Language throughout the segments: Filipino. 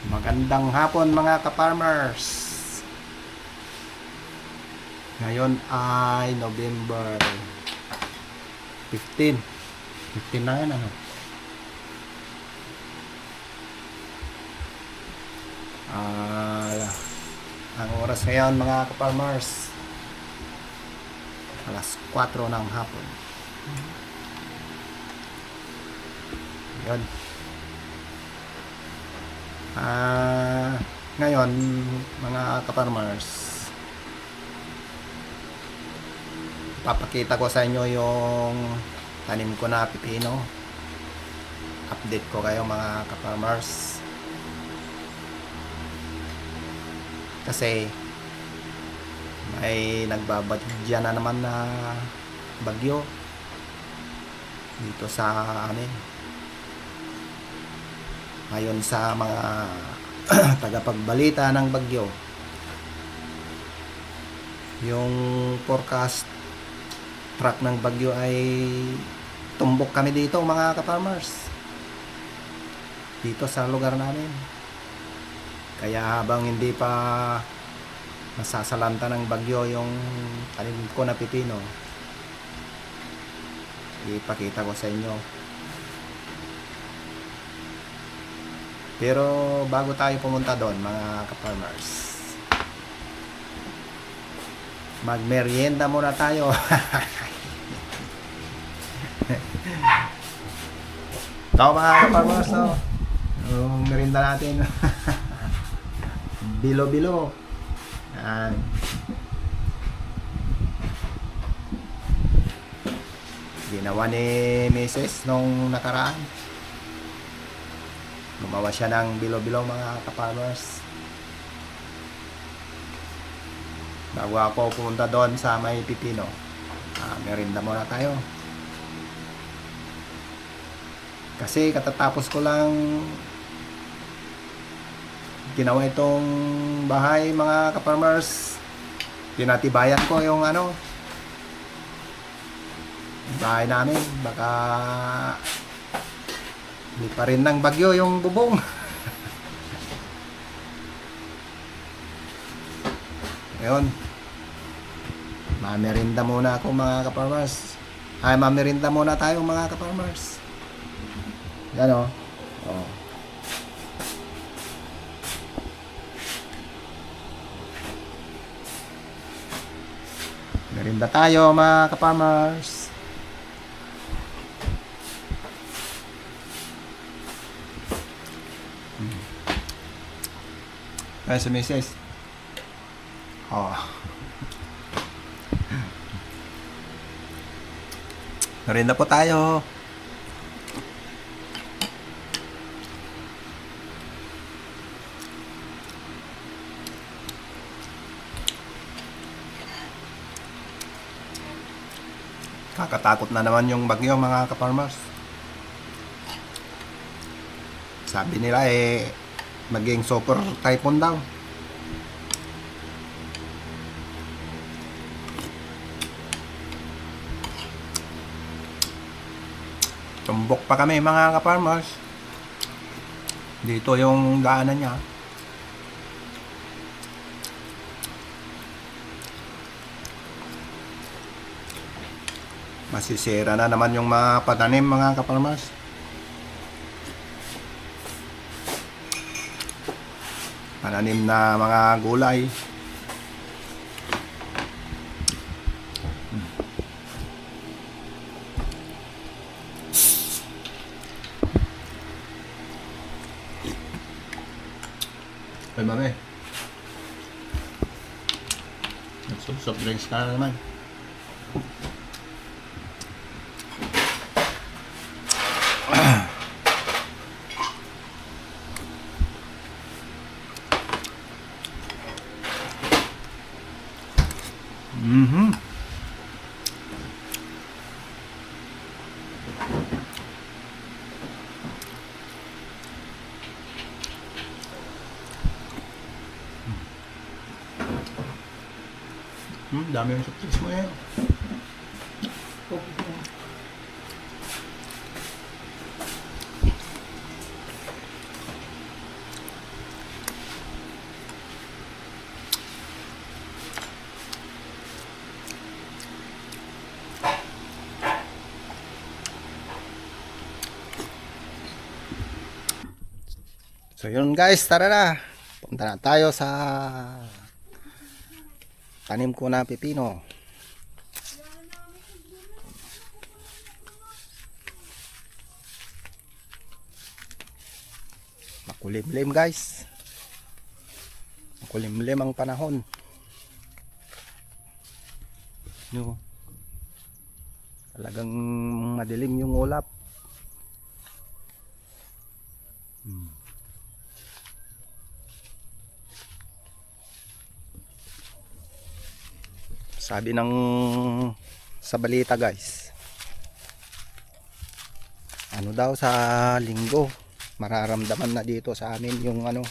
Magandang hapon mga ka-farmers. Ngayon ay November 15. 15 na yan ano. Ang oras ngayon mga ka-farmers, alas 4 ng hapon. Yun. Ngayon mga ka-farmers, papakita ko sa inyo yung tanim ko na pipino. Update ko kayo mga ka-farmers, kasi may nagbabadya na naman na bagyo dito sa amin. Ayon sa mga tagapagbalita ng bagyo, yung forecast track ng bagyo ay tumbok kami dito mga ka-farmers, dito sa lugar namin. Kaya habang hindi pa masasalanta ng bagyo yung tanim ko na pipino, ipakita ko sa inyo. Pero bago tayo pumunta doon mga ka-farmers, magmerienda muna tayo. Ito mga ka-farmers, yung merienda natin. Bilo-bilo. Yan. Ginawa ni Mrs. nung nakaraan. Gumawa siya ng bilo-bilo mga ka-farmers. Bago ako pumunta doon sa may pipino, merienda muna tayo. Kasi katatapos ko lang ginawa itong bahay mga ka-farmers. Tinatibayan ko yung bahay namin. Baka hindi pa rin ng bagyo yung bubong. Ngayon, mamerinda muna ako mga ka-farmers. Mamerinda muna tayo mga ka-farmers. Yan o. Oh. Merinda tayo mga ka-farmers. Ay, si Mrs. Oh. Merinda po tayo. Kakatakot na naman yung bagyo mga ka-farmers. Sabi nila maging super typhoon daw. Tumbok pa kami mga ka-farmers. Dito yung daanan niya. Masisira na naman yung mga patanim mga ka-farmers. Pananim na mga gulay. Ay mami, soft drinks ka na naman. Dami yung surprise mo yan. So yun guys, tara na. Punta na tayo sa tanim ko na pipino. Makulimlim guys. Makulimlim ang panahon. No. Talagang madilim yung ulap. Sabi ng sa balita guys, ano daw sa linggo mararamdaman na dito sa amin yung ano,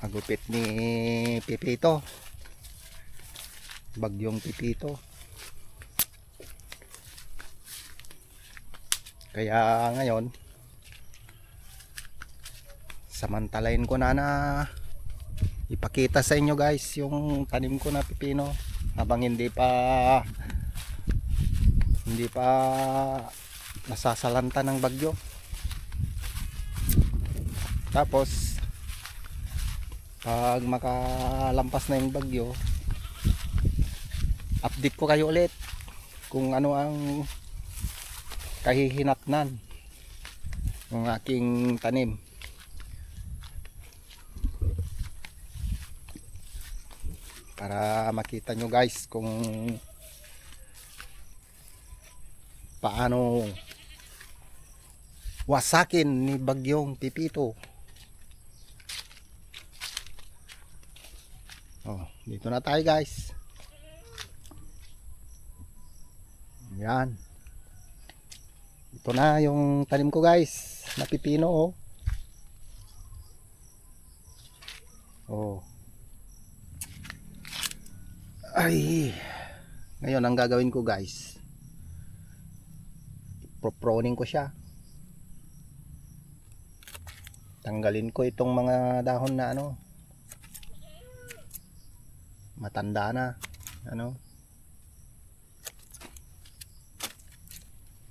agupit ni Pipito, bagyong Pipito. Kaya ngayon samantalain ko na ipakita sa inyo guys yung tanim ko na pipino habang hindi pa nasasalanta ng bagyo. Tapos pag makalampas na yung bagyo, update ko kayo ulit kung ano ang kahihinatnan ng aking tanim. Para makita nyo guys kung paano wasakin ni bagyong Pipito. Oh, dito na tayo guys. Yan. Ito na yung tanim ko guys na pipino oh. Oh. Ay, ngayon ang gagawin ko guys, proning ko siya. Tanggalin ko itong mga dahon na ano, matanda na ano,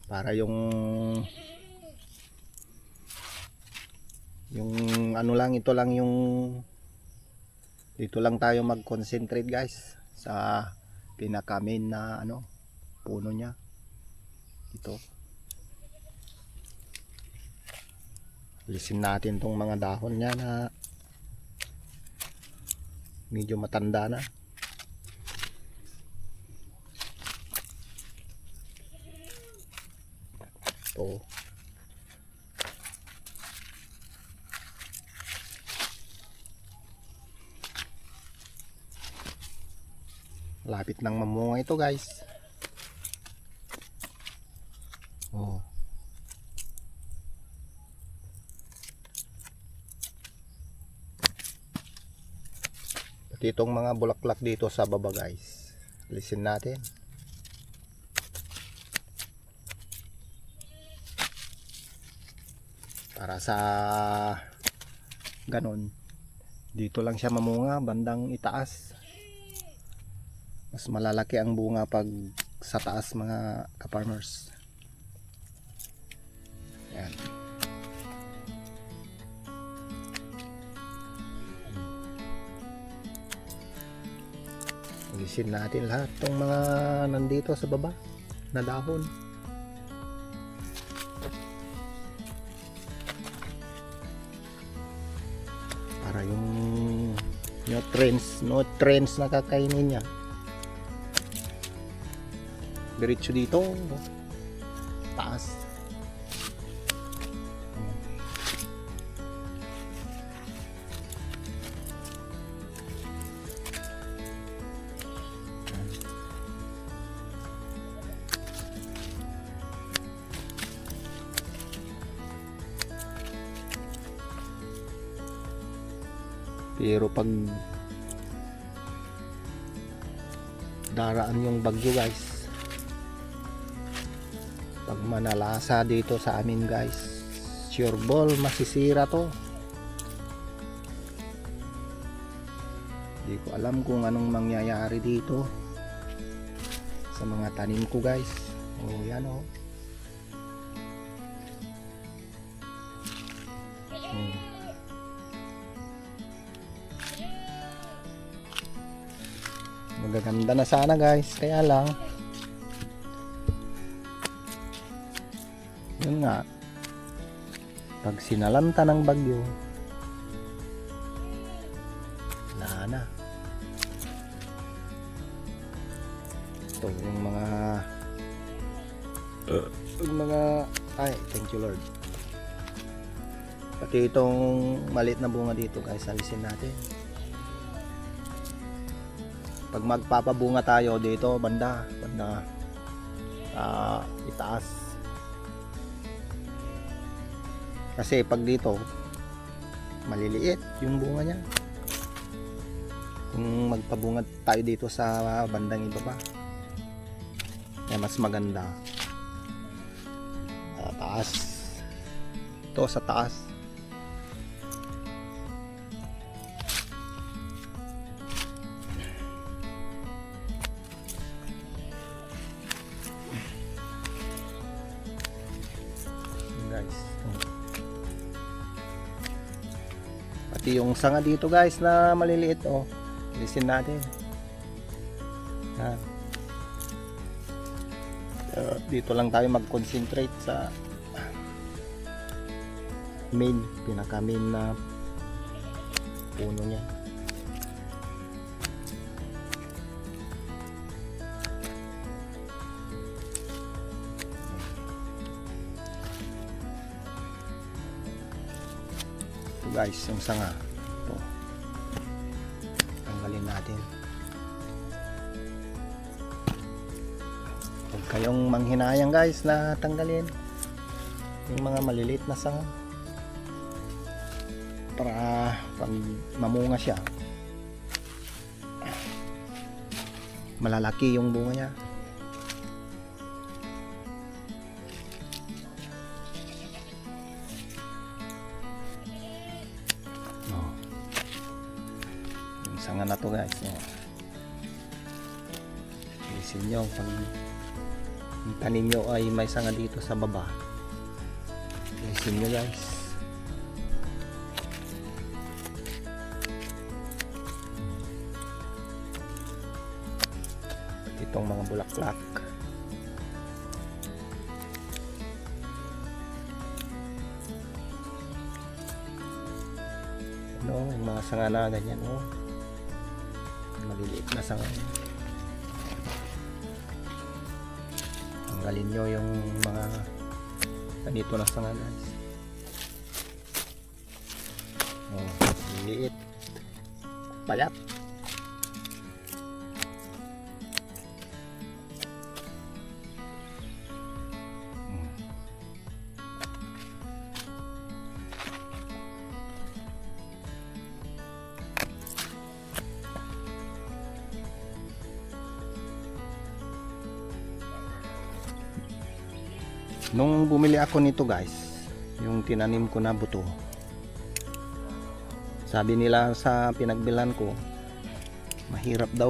para yung ano lang, ito lang yung dito lang tayo mag-concentrate guys sa pinaka main na ano, puno niya. Ito. Alisin natin tong mga dahon niya na medyo matanda na. Ito. Lapit nang mamunga ito guys. Oh. Pati itong mga bulaklak dito sa baba guys, alisin natin. Para sa ganon, dito lang siya mamunga, bandang itaas. Mas malalaki ang bunga pag sa taas mga ka-farmers. Yan. Alisin natin lahat ng mga nandito sa baba na dahon. Para yung nutrients na kakainin niya diretso dito taas. Pero pag daraan yung bagyo guys, pag manalasa dito sa amin guys, sure ball masisira to. Hindi ko alam kung anong mangyayari dito sa mga tanim ko guys. Oh yan oh. Magaganda na sana guys, kaya lang yun nga, pag sinalanta ng bagyo, wala na. Ito yung mga ay, thank you Lord. Pati itong maliit na bunga dito guys, alisin natin. Pag magpapabunga tayo dito banda itaas, kasi pag dito maliliit yung bunga niya. Kung magpabunga tayo dito sa bandang ibaba, ay mas maganda. Taas, ito sa taas. Guys, pati yung sanga dito guys na maliliit, alisin natin. Dito lang tayo mag-concentrate sa pinaka main na puno niya. Ito guys, yung sanga ito, tanggalin natin. Huwag kayong manghinayang guys na tanggalin yung mga maliliit na sanga, para pag mamunga siya malalaki yung bunga niya. Yung sanga na to guys, isin nyo pag yung tanim nyo ay may sanga dito sa baba, isin nyo guys. Itong mga bulaklak, yung mga sanga na ganyan, maliliit na sanga. Tanggalin nyo yung mga ganito na sanga guys. Maliliit, payat. Nung bumili ako nito guys, yung tinanim ko na buto, sabi nila sa pinagbilan ko, mahirap daw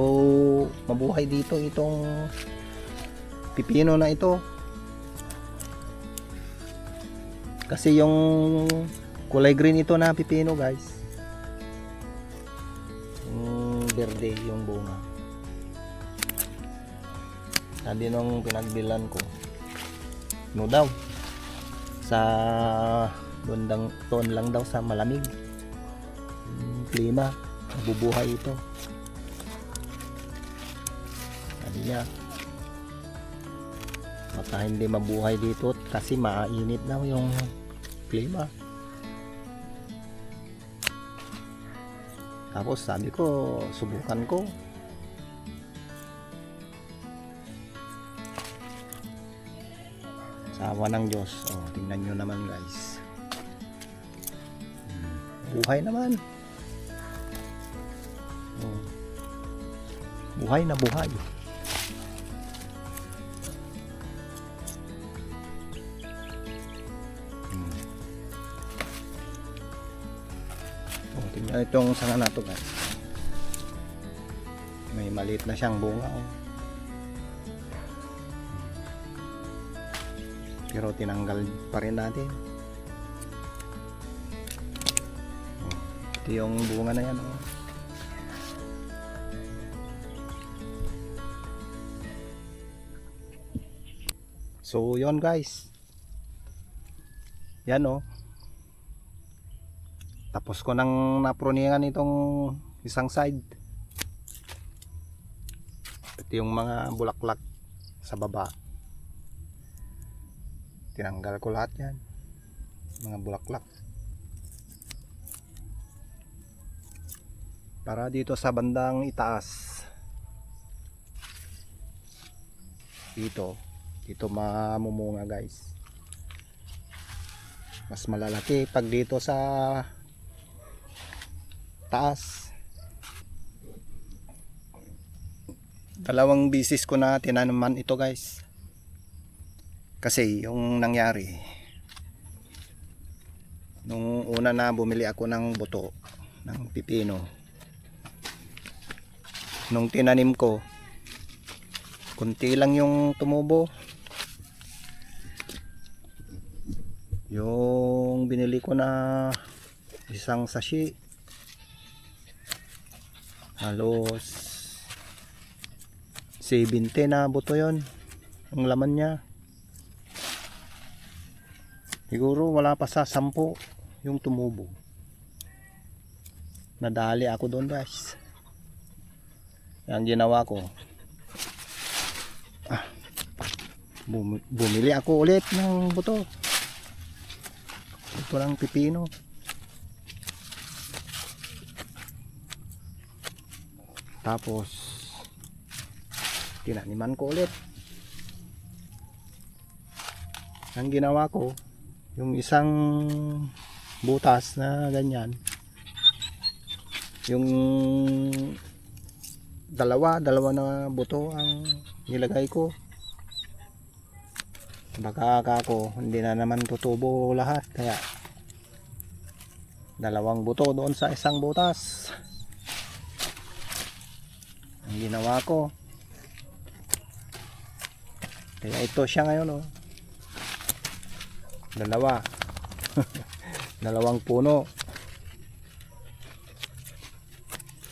mabuhay dito itong pipino na ito, kasi yung kulay green ito na pipino guys, yung berde yung bunga. Sabi nung pinagbilan ko, no daw, sa doon lang daw sa malamig klima mabubuhay ito. Sabi niya baka hindi mabuhay dito kasi mainit daw yung klima. Tapos sabi ko, subukan ko. Sa awa ng Diyos, tingnan nyo naman guys, buhay naman, buhay na buhay. Tingnan itong sanga na to guys, may maliit na siyang bunga, pero tinanggal pa rin natin. Ito yung bunga na yan, So yon guys, yan oh, tapos ko nang naproningan itong isang side. Ito yung mga bulaklak sa baba, tinanggal ko lahat yan, mga bulaklak, para dito sa bandang itaas, dito mamumunga guys. Mas malalaki pag dito sa taas. Dalawang bisis ko na tinanaman ito guys, kasi yung nangyari nung una na bumili ako ng buto ng pipino, nung tinanim ko kunti lang yung tumubo. Yung binili ko na isang sashi, halos 70 na buto yon ang laman niya. Siguro wala pa sa 10 yung tumubo. Nadali ako doon guys. Ang ginawa ko, bumili ako ulit ng buto. Ito lang pipino. Tapos tinaniman ko ulit. Ang ginawa ko, yung isang butas na ganyan, yung dalawa na buto ang nilagay ko. Baka ako hindi na naman tutubo lahat, kaya dalawang buto doon sa isang butas ang ginawa ko. Kaya ito siya ngayon oh, dalawa dalawang puno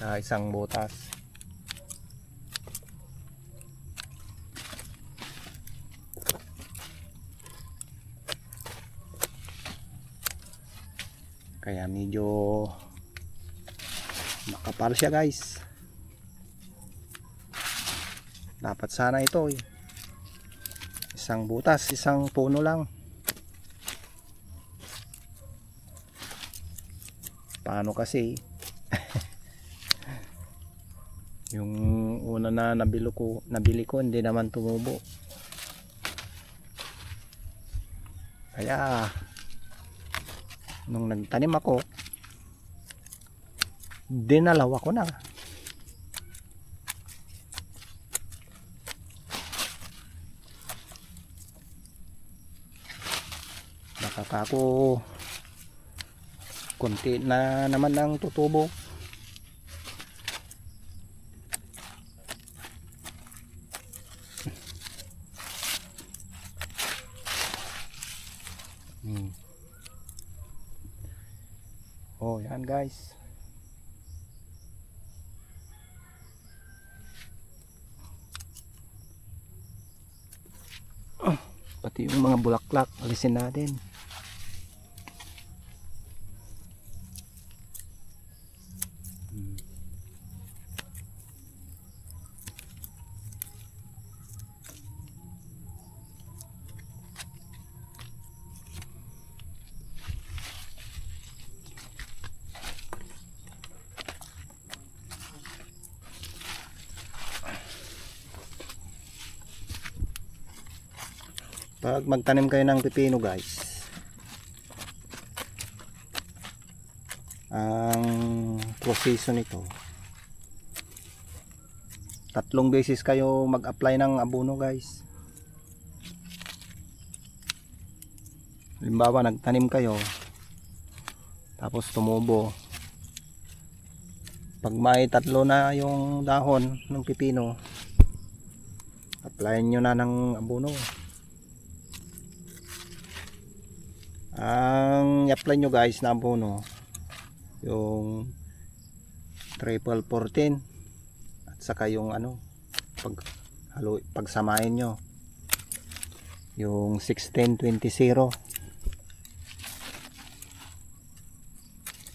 sa isang butas. Kaya medyo makapal siya guys. Dapat sana ito isang butas, isang puno lang. Paano kasi yung una na nabili ko hindi naman tumubo. Kaya nung nagtanim ako, dinalawa ko na. Baka ako konti na naman ang tutubo. Oh, yan guys. Pati yung mga bulaklak, alisin natin. Pag magtanim kayo ng pipino guys, ang proseso nito, 3 beses kayo mag-apply ng abono guys. Halimbawa nagtanim kayo, tapos tumubo, pag may 3 na yung dahon ng pipino, applyin nyo na ng abono. Ang i-apply nyo guys na abono, yung triple 14 at saka yung pagsamahin nyo yung 1620.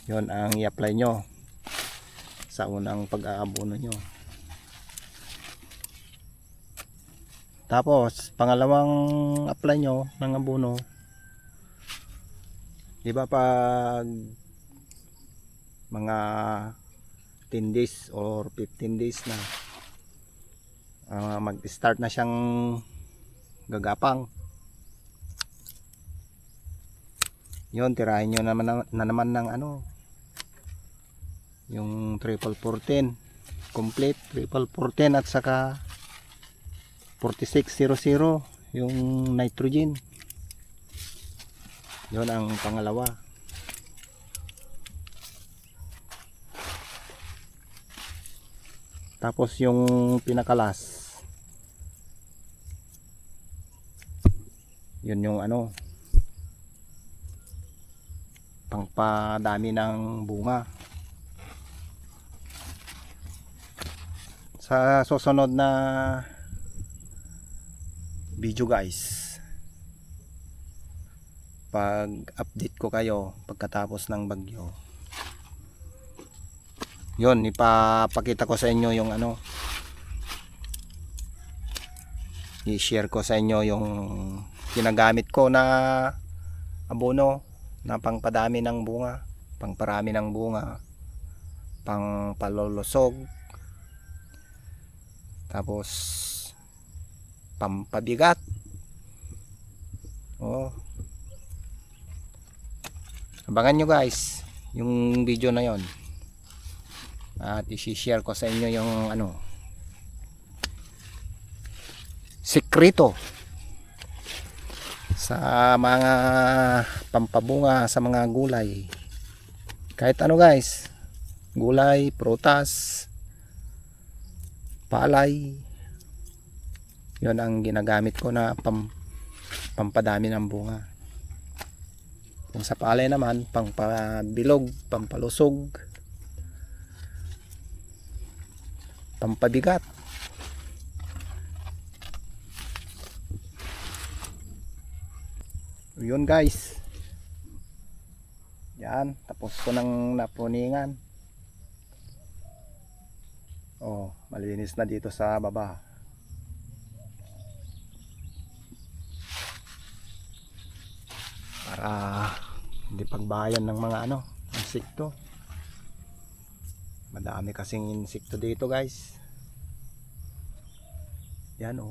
Yon ang i-apply nyo sa unang pag-aabono nyo. Tapos pangalawang apply nyo ng abono, di ba pag mga 10 days or 15 days na mag-start na siyang gagapang, yun tirahin nyo naman ng yung triple 14 complete, triple 14 at saka 4600 yung nitrogen. Yun ang pangalawa. Tapos yung pinakalas, yun yung pangpadami ng bunga. Sa susunod na video guys, pag update ko kayo pagkatapos ng bagyo, yun ipapakita ko sa inyo yung i-share ko sa inyo yung ginagamit ko na abono na pangpadami ng bunga, pangparami ng bunga, pang palulusog, tapos pampabigat. Abangan nyo guys yung video na yon, at i-share ko sa inyo yung sikreto sa mga pampabunga sa mga gulay. Kahit guys, gulay, prutas, palay, yun ang ginagamit ko na pampadami ng bunga. Kung sa palay naman, pampabilog, pampalusog, pampabigat. Yun guys, yan, tapos ko nang napuningan. Malinis na dito sa baba. Para hindi pagbayan ng mga insekto. Madami kasing insekto dito guys. Yan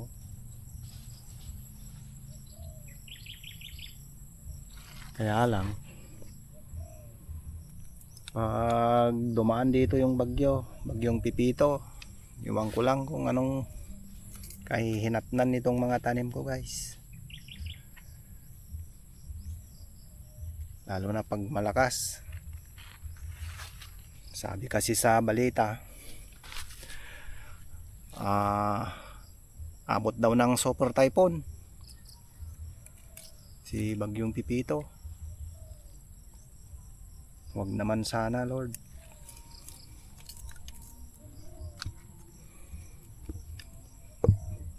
kaya lang pag dumaan dito yung bagyong Pipito, iwan ko lang kung anong kahihinatnan nitong mga tanim ko guys, lalo na pag malakas. Sabi kasi sa balita, abot daw ng super typhoon si bagyong Pipito. Huwag naman sana Lord.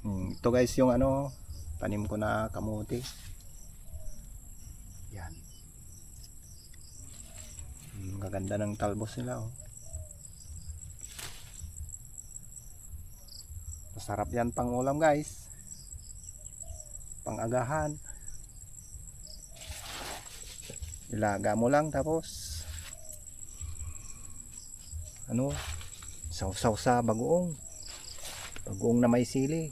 Ito guys yung tanim ko na kamuti. Yan. Gaganda ng talbos nila Masarap yan pang ulam guys, pang agahan. Ilaga mo lang tapos sausaw sa bagoong na may sili.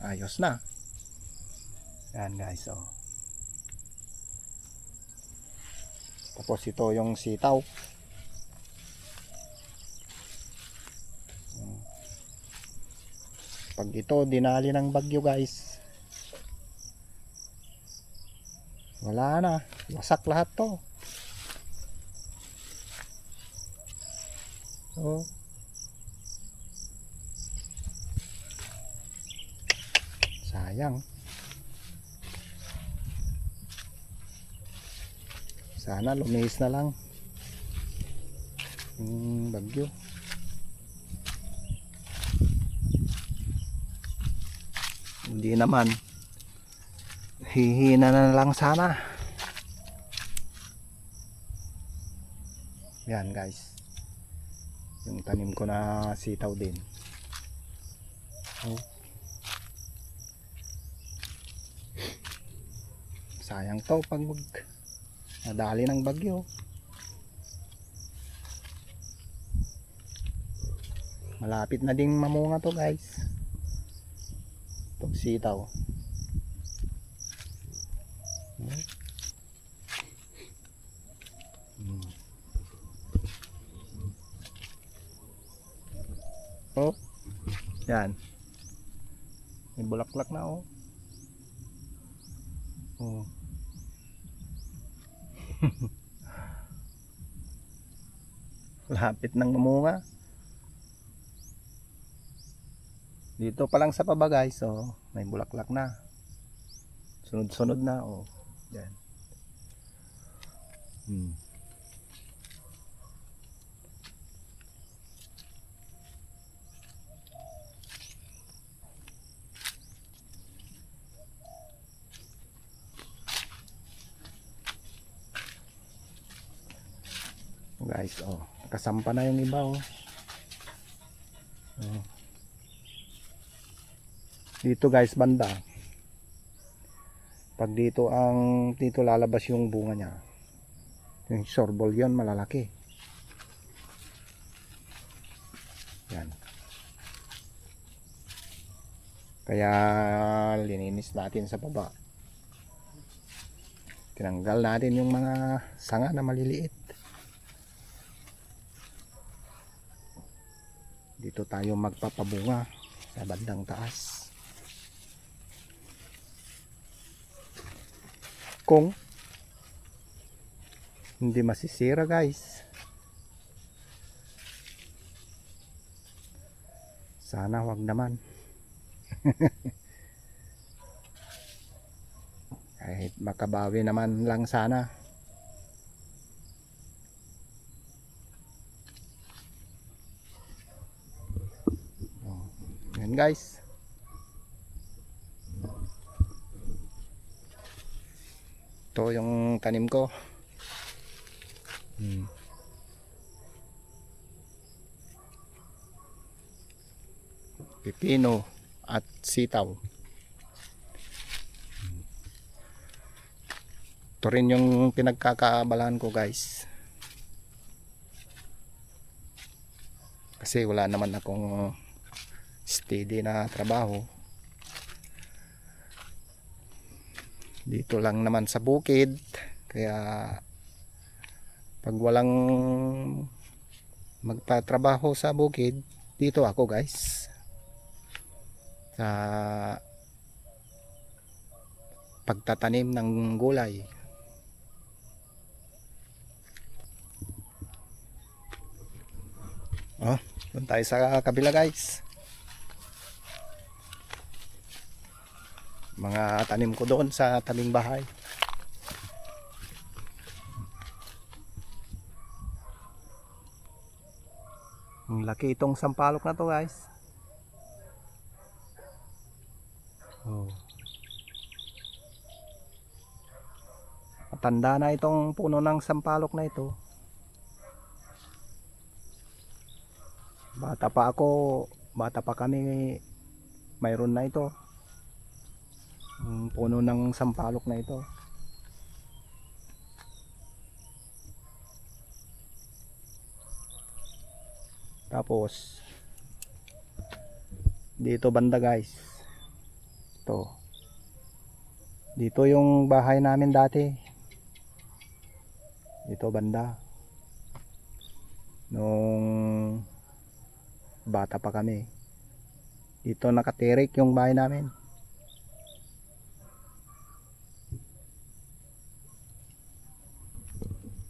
Ayos na. Yan guys Tapos ito yung sitaw. Pag ito dinali ng bagyo guys, wala na, wasak lahat to. Sayang. Sana lumihis na lang yung bagyo. Hindi naman. Hihina na lang sana. Yan guys. Yung tanim ko na sitaw din. Oh. Sayang to pag nadali ng bagyo. Malapit na ding mamunga to guys. Itong sitaw. Oh. Yan. May bulaklak na oh. Oh. Lapit nang mamunga. Dito pa lang sa baba guys, oh, may bulaklak na. Sunod-sunod na, oh. Yan. Guys, oh, kasampa na yung iba, oh. Oh. Dito guys, banda. Pag dito dito lalabas yung bunga niya. Yung sorbol yon malalaki. Yan. Kaya lininis natin sa baba. Tinanggal natin yung mga sanga na maliliit. Dito tayo magpapabunga sa bandang taas. Kung hindi masisira guys. Sana wag naman. Kahit makabawi naman lang sana. Oh, yan guys. Ito yung tanim ko. Pipino at sitaw. Ito rin yung pinagkakaabalahan ko guys. Kasi wala naman akong steady na trabaho. Dito lang naman sa bukid. Kaya pag walang magtatrabaho sa bukid, dito ako guys. Sa pagtatanim ng gulay. Oh, doon tayo sa kabila guys. Mga tanim ko doon sa tabing bahay. Ang laki itong sampalok na to guys. Oh. Matanda na itong puno ng sampalok na ito. Bata pa kami, mayroon na ito. Ang puno ng sampalok na ito. Tapos dito banda guys. Ito. Dito yung bahay namin dati. Dito banda. Nung bata pa kami. Dito nakatirik yung bahay namin.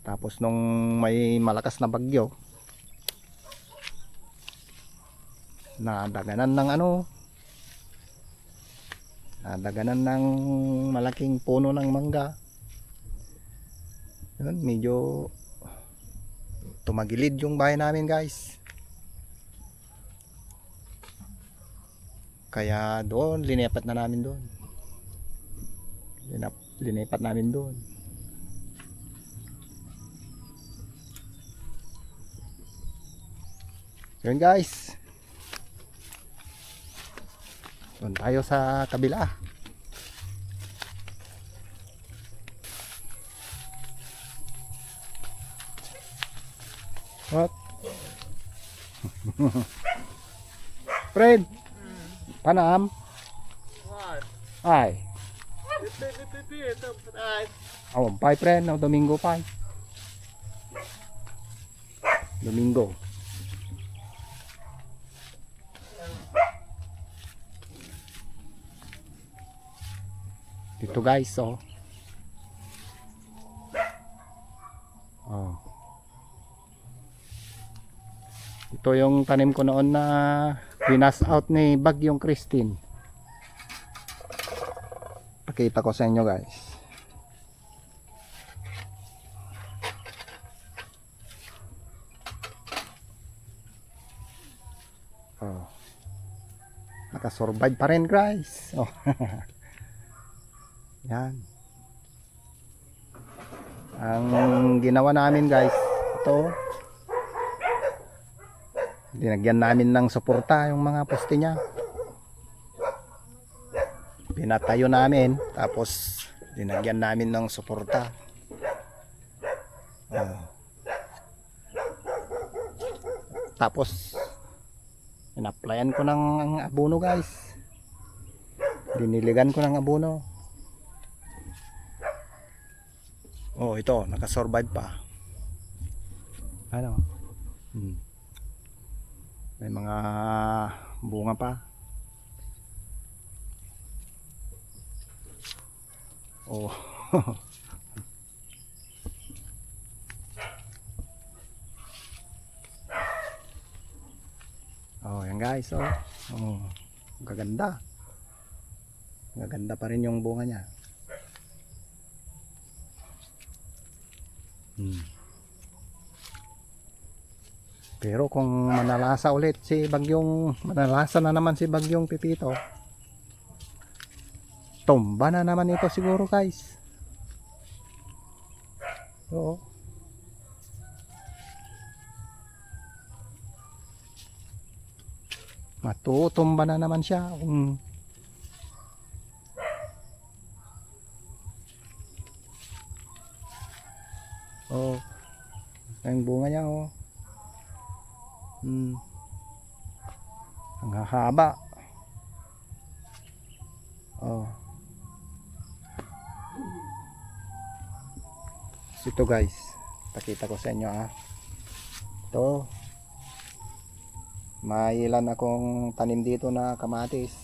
Tapos nung may malakas na bagyo, nadaganan ng malaking puno ng mangga. Yun, medyo tumagilid yung bahay namin guys. Kaya doon, linipat na namin doon. Linipat namin doon. Yun guys. Doon tayo sa kabila. What? Fred, Panam? What? Ay. Oh, bye friend, no, Domingo pa. Domingo. Dito guys, oh. Oh. Ito yung tanim ko noon na binas out ni Bagyong Christine. Pakita ko sa inyo guys. Oh. Nakasurvive pa rin guys. Oh. Yan. Ang ginawa namin guys, ito. Dinagyan namin ng suporta yung mga poste niya. Pinatayo namin, tapos dinagyan namin ng suporta. Tapos in-applyan ko ng abono guys. Diniligan ko ng abono. Oh, ito, nakasurvive pa. Ano? May mga bunga pa. Oh. Oh, yan guys, oh. Oh, gaganda. Gaganda pa rin yung bunga niya. Pero kung manalasa ulit si Bagyong, manalasa na naman si Bagyong Pipito, tumba na naman ito siguro guys. Oo. Matutumba na naman siya. Oh. Ang bunga niya oh. Ang hahaba. Oh. Ito guys, pakita ko sa inyo ah. Ito. May ilan akong tanim dito na kamatis,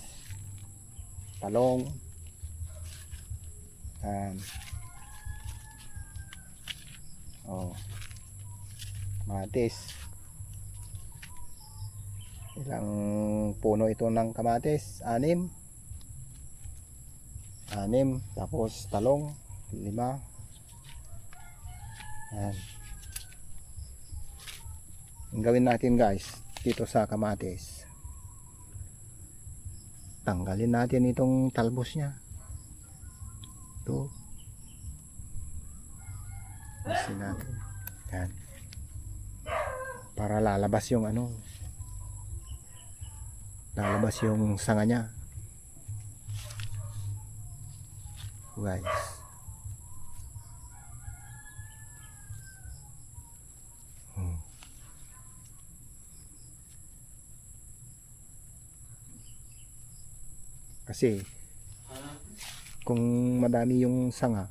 talong. Oh. Kamatis. Ilang puno ito ng kamatis? 6. Tapos talong 5. Yan. Ang gawin natin guys dito sa kamatis, tanggalin natin itong talbos nya. Ito asin natin. Yan. Para lalabas yung ano, lalabas yung sanga nya guys. Kasi kung madami yung sanga,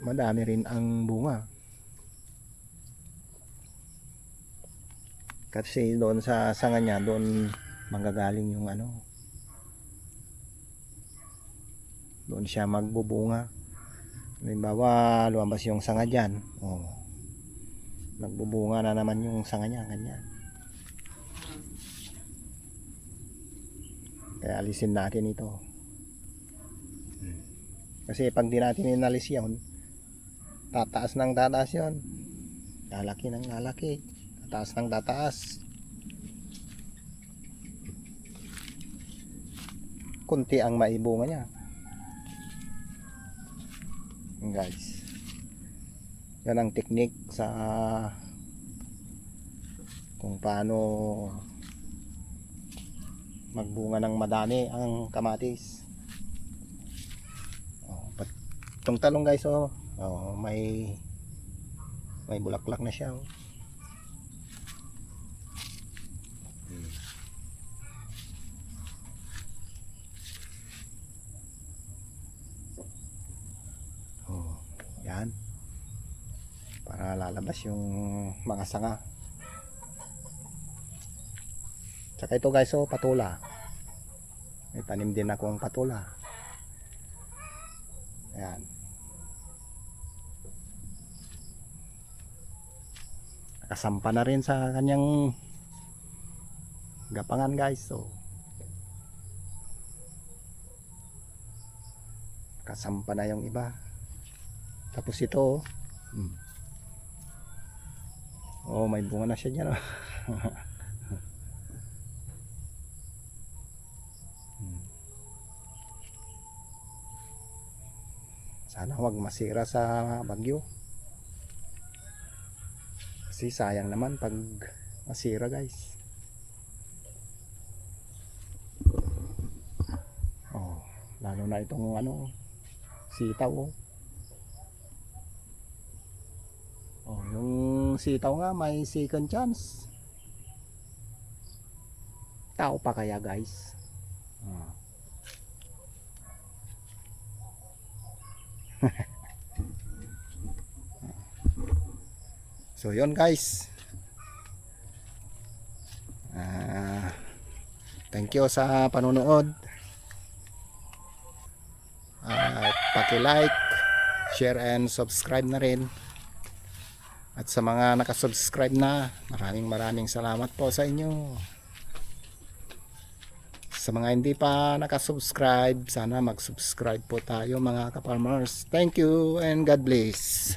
madami rin ang bunga. Kasi doon sa sanga niya, doon manggagaling yung ano, doon siya magbubunga. Halimbawa lumabas yung sanga dyan, oh, nagbubunga na naman yung sanga niya, ganyan. Kaya alisin natin ito. Kasi pag di natin inalis yun, tataas ng tataas yun, lalaki ng lalaki, tataas ng tataas. kunti ang maibunga niya. Guys, yan ang technique sa kung paano magbunga ng madami ang kamatis. Itong talong guys, may bulaklak na siya. Yan, para lalabas yung mga sanga. Tsaka ito guys, patula. May tanim din akong patula. Ayan. Nakasampa na rin sa kanyang gapangan guys. So kasampa na yung iba. Tapos ito may bunga na siya dyan. Sana huwag masira sa bagyo. Kasi sayang naman pag masira guys. Lalo na itong sitaw. Yung sitaw nga may second chance. Tao pa kaya guys? So yun guys, thank you sa panonood. Paki-like, share and subscribe na rin. At sa mga nakasubscribe na, maraming salamat po sa inyo. Sa mga hindi pa nakasubscribe, sana mag-subscribe po tayo mga ka-farmers. Thank you and God bless.